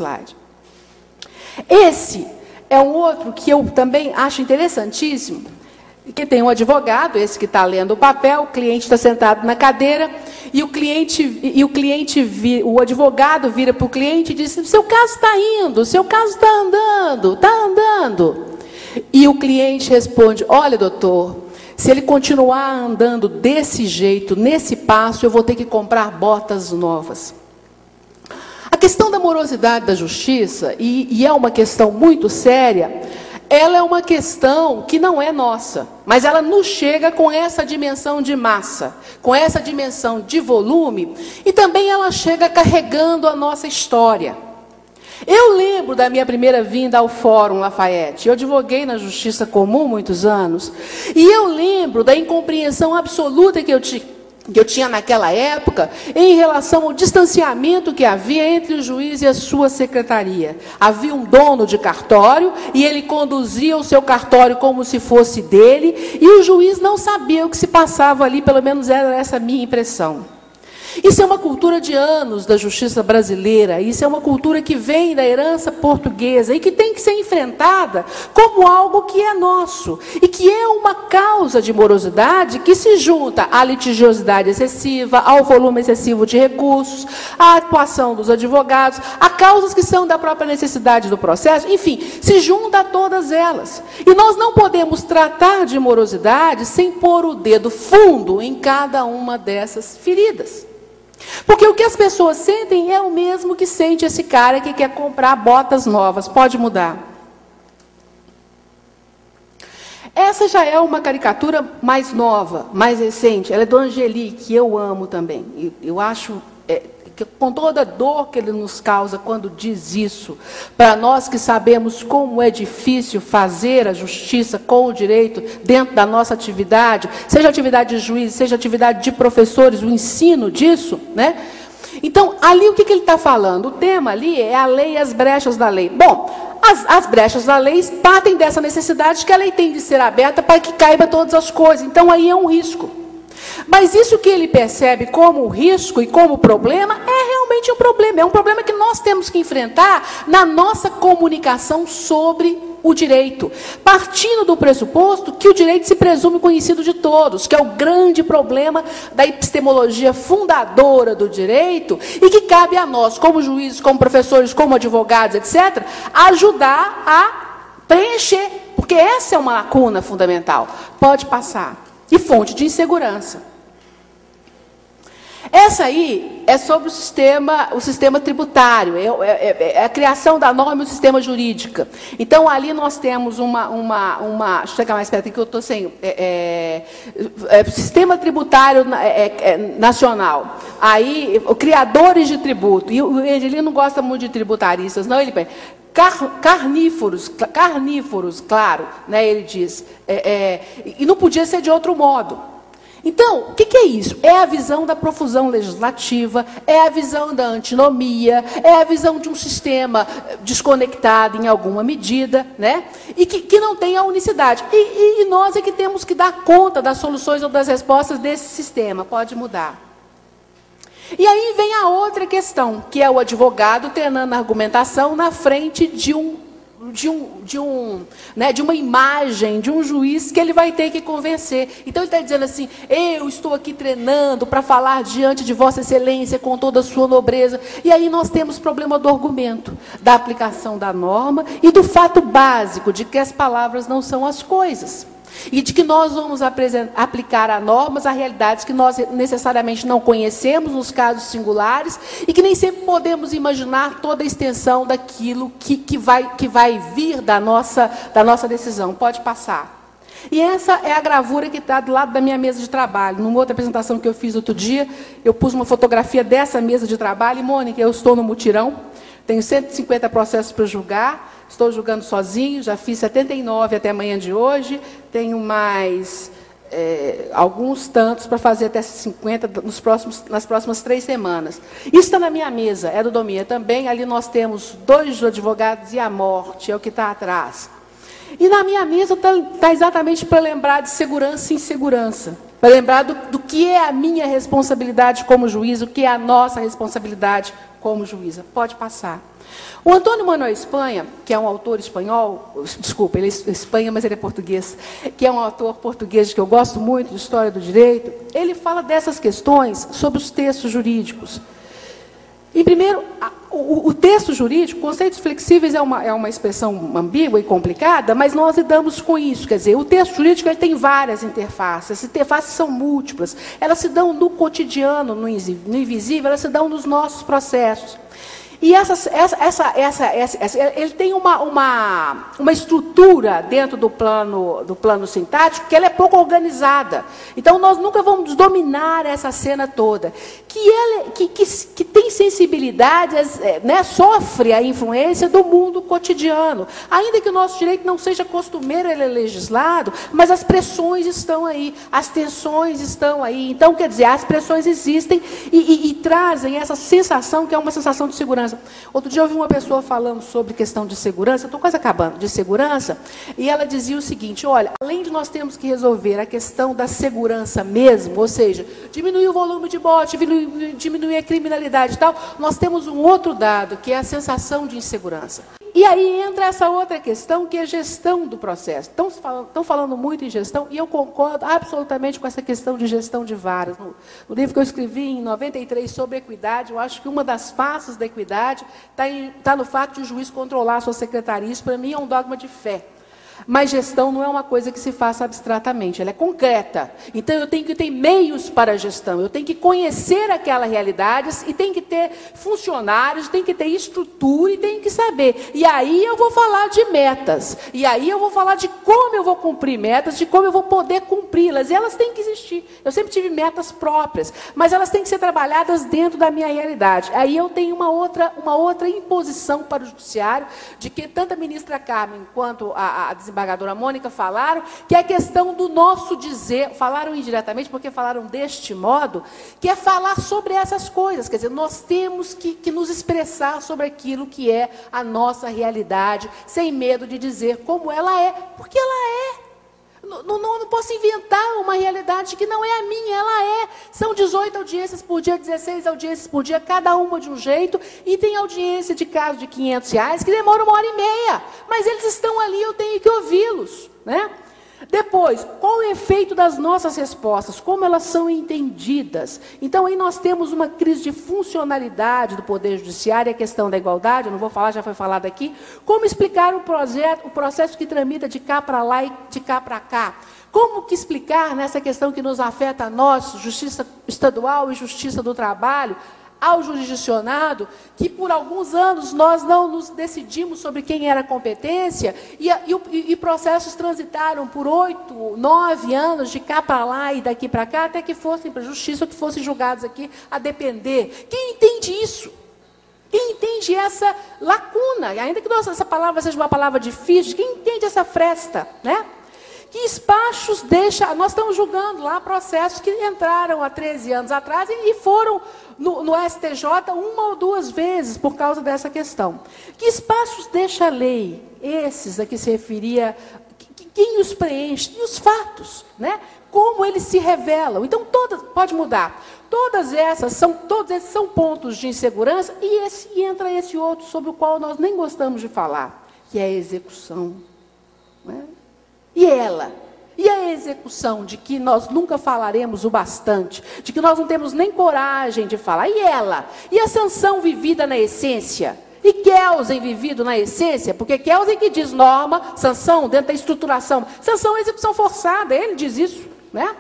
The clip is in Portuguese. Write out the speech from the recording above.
slide. Esse é um outro que eu também acho interessantíssimo, que tem um advogado, esse que está lendo o papel, o cliente está sentado na cadeira, e o advogado vira para o cliente e diz: o seu caso está indo, o seu caso está andando, está andando. E o cliente responde: olha, doutor, se ele continuar andando desse jeito, nesse passo, eu vou ter que comprar botas novas. A questão da morosidade da justiça, e é uma questão muito séria, ela é uma questão que não é nossa, mas ela nos chega com essa dimensão de massa, com essa dimensão de volume, e também ela chega carregando a nossa história. Eu lembro da minha primeira vinda ao Fórum Lafayette. Eu advoguei na Justiça Comum muitos anos, e eu lembro da incompreensão absoluta que eu tinha naquela época em relação ao distanciamento que havia entre o juiz e a sua secretaria. Havia um dono de cartório e ele conduzia o seu cartório como se fosse dele, e o juiz não sabia o que se passava ali, pelo menos era essa a minha impressão. Isso é uma cultura de anos da justiça brasileira, isso é uma cultura que vem da herança portuguesa e que tem que ser enfrentada como algo que é nosso e que é uma causa de morosidade que se junta à litigiosidade excessiva, ao volume excessivo de recursos, à atuação dos advogados, a causas que são da própria necessidade do processo, enfim, se junta a todas elas. E nós não podemos tratar de morosidade sem pôr o dedo fundo em cada uma dessas feridas. Porque o que as pessoas sentem é o mesmo que sente esse cara que quer comprar botas novas. Pode mudar. Essa já é uma caricatura mais nova, mais recente. Ela é do Angeli, que eu amo também. Eu acho, que com toda a dor que ele nos causa quando diz isso, para nós que sabemos como é difícil fazer a justiça com o direito dentro da nossa atividade, seja atividade de juiz, seja atividade de professores, o ensino disso, né? Então, ali o que ele está falando? O tema ali é a lei e as brechas da lei. Bom, as brechas da lei partem dessa necessidade que a lei tem de ser aberta para que caiba todas as coisas. Então, aí é um risco. Mas isso que ele percebe como risco e como problema é realmente um problema. É um problema que nós temos que enfrentar na nossa comunicação sobre o direito, partindo do pressuposto que o direito se presume conhecido de todos, que é o grande problema da epistemologia fundadora do direito, e que cabe a nós, como juízes, como professores, como advogados, etc., ajudar a preencher, porque essa é uma lacuna fundamental. Pode passar. E fonte de insegurança. Essa aí é sobre o sistema tributário, é a criação da norma e o sistema jurídico. Então, ali nós temos deixa eu chegar mais perto aqui que eu estou sem... sistema tributário nacional. Aí, criadores de tributo. E o Angelino não gosta muito de tributaristas, não, ele pensa... Carnívoros, claro, né, ele diz, e não podia ser de outro modo. Então, o que é isso? É a visão da profusão legislativa, é a visão da antinomia, é a visão de um sistema desconectado em alguma medida, né, e que não tem a unicidade. E nós é que temos que dar conta das soluções ou das respostas desse sistema. Pode mudar. E aí vem a outra questão, que é o advogado treinando a argumentação na frente de uma imagem, de um juiz que ele vai ter que convencer. Então, ele está dizendo assim, eu estou aqui treinando para falar diante de Vossa Excelência com toda a sua nobreza. E aí nós temos problema do argumento, da aplicação da norma e do fato básico de que as palavras não são as coisas. E de que nós vamos aplicar a normas a realidades que nós necessariamente não conhecemos nos casos singulares e que nem sempre podemos imaginar toda a extensão daquilo que vai vir da nossa decisão. Pode passar. E essa é a gravura que está do lado da minha mesa de trabalho. Numa outra apresentação que eu fiz outro dia, eu pus uma fotografia dessa mesa de trabalho. E, Mônica, eu estou no mutirão, tenho 150 processos para julgar, estou julgando sozinho, já fiz 79 até amanhã de hoje, tenho mais alguns tantos para fazer até 50 nas próximas 3 semanas. Isso está na minha mesa, é do Domia também. Ali nós temos 2 advogados e a morte, é o que está atrás. E na minha mesa está exatamente para lembrar de segurança e insegurança. Para lembrar do que é a minha responsabilidade como juiz, o que é a nossa responsabilidade como juíza. Pode passar. O Antônio Manuel Espanha, que é um autor espanhol, desculpa, ele é Espanha, mas ele é português, que é um autor português que eu gosto muito, de história do direito, ele fala dessas questões sobre os textos jurídicos. Em primeiro, o texto jurídico, conceitos flexíveis é uma expressão ambígua e complicada, mas nós lidamos com isso. Quer dizer, o texto jurídico ele tem várias interfaces, as interfaces são múltiplas, elas se dão no cotidiano, no invisível, elas se dão nos nossos processos. E ele tem uma estrutura dentro do plano sintático que ela é pouco organizada. Então, nós nunca vamos dominar essa cena toda. Que tem sensibilidades, né, sofre a influência do mundo cotidiano. Ainda que o nosso direito não seja costumeiro, ele é legislado, mas as pressões estão aí, as tensões estão aí. Então, quer dizer, as pressões existem e trazem essa sensação que é uma sensação de segurança. Outro dia eu ouvi uma pessoa falando sobre questão de segurança, estou quase acabando, de segurança, e ela dizia o seguinte, olha, além de nós termos que resolver a questão da segurança mesmo, ou seja, diminuir o volume de bote, diminuir a criminalidade e tal, nós temos um outro dado, que é a sensação de insegurança. E aí entra essa outra questão, que é a gestão do processo. Estão falando muito em gestão, e eu concordo absolutamente com essa questão de gestão de varas. No livro que eu escrevi em 93 sobre equidade, eu acho que uma das faces da equidade está no fato de o juiz controlar a sua secretaria. Isso, para mim, é um dogma de fé. Mas gestão não é uma coisa que se faça abstratamente, ela é concreta. Então, eu tenho que ter meios para a gestão, eu tenho que conhecer aquela realidade e tenho que ter funcionários, tenho que ter estrutura e tenho que saber. E aí eu vou falar de metas, e aí eu vou falar de como eu vou cumprir metas, de como eu vou poder cumpri-las. E elas têm que existir. Eu sempre tive metas próprias, mas elas têm que ser trabalhadas dentro da minha realidade. Aí eu tenho uma outra imposição para o judiciário, de que tanto a ministra Carmen quanto a desembargadora Mônica falaram, que é a questão do nosso dizer, falaram indiretamente, porque falaram deste modo, que é falar sobre essas coisas. Quer dizer, nós temos que nos expressar sobre aquilo que é a nossa realidade, sem medo de dizer como ela é, porque ela é. Não posso inventar uma realidade que não é a minha, ela é. São 18 audiências por dia, 16 audiências por dia, cada uma de um jeito, e tem audiência de caso de R$500 que demora 1h30, mas eles estão ali, eu tenho que ouvi-los, né? Depois, qual o efeito das nossas respostas? Como elas são entendidas? Então, aí nós temos uma crise de funcionalidade do Poder Judiciário, a questão da igualdade, eu não vou falar, já foi falado aqui. Como explicar o processo que tramita de cá para lá e de cá para cá? Como que explicar nessa questão que nos afeta a nós, Justiça Estadual e Justiça do Trabalho, ao jurisdicionado, que por alguns anos nós não nos decidimos sobre quem era a competência, e processos transitaram por 8, 9 anos, de cá para lá e daqui para cá, até que fossem para a justiça, ou que fossem julgados aqui, a depender. Quem entende isso? Quem entende essa lacuna? Ainda que essa palavra seja uma palavra difícil, quem entende essa fresta, né? Que espachos deixa... Nós estamos julgando lá processos que entraram há 13 anos atrás e foram no STJ 1 ou 2 vezes por causa dessa questão. Que espaços deixa a lei? Esses a que se referia... Quem os preenche? E os fatos, né? Como eles se revelam. Então, pode mudar. Todos esses são pontos de insegurança e entra esse outro sobre o qual nós nem gostamos de falar, que é a execução, né? E ela? E a execução, de que nós nunca falaremos o bastante, de que nós não temos nem coragem de falar. E ela? E a sanção vivida na essência? E Kelsen vivido na essência? Porque Kelsen que diz norma, sanção, dentro da estruturação. Sanção é execução forçada, ele diz isso, né?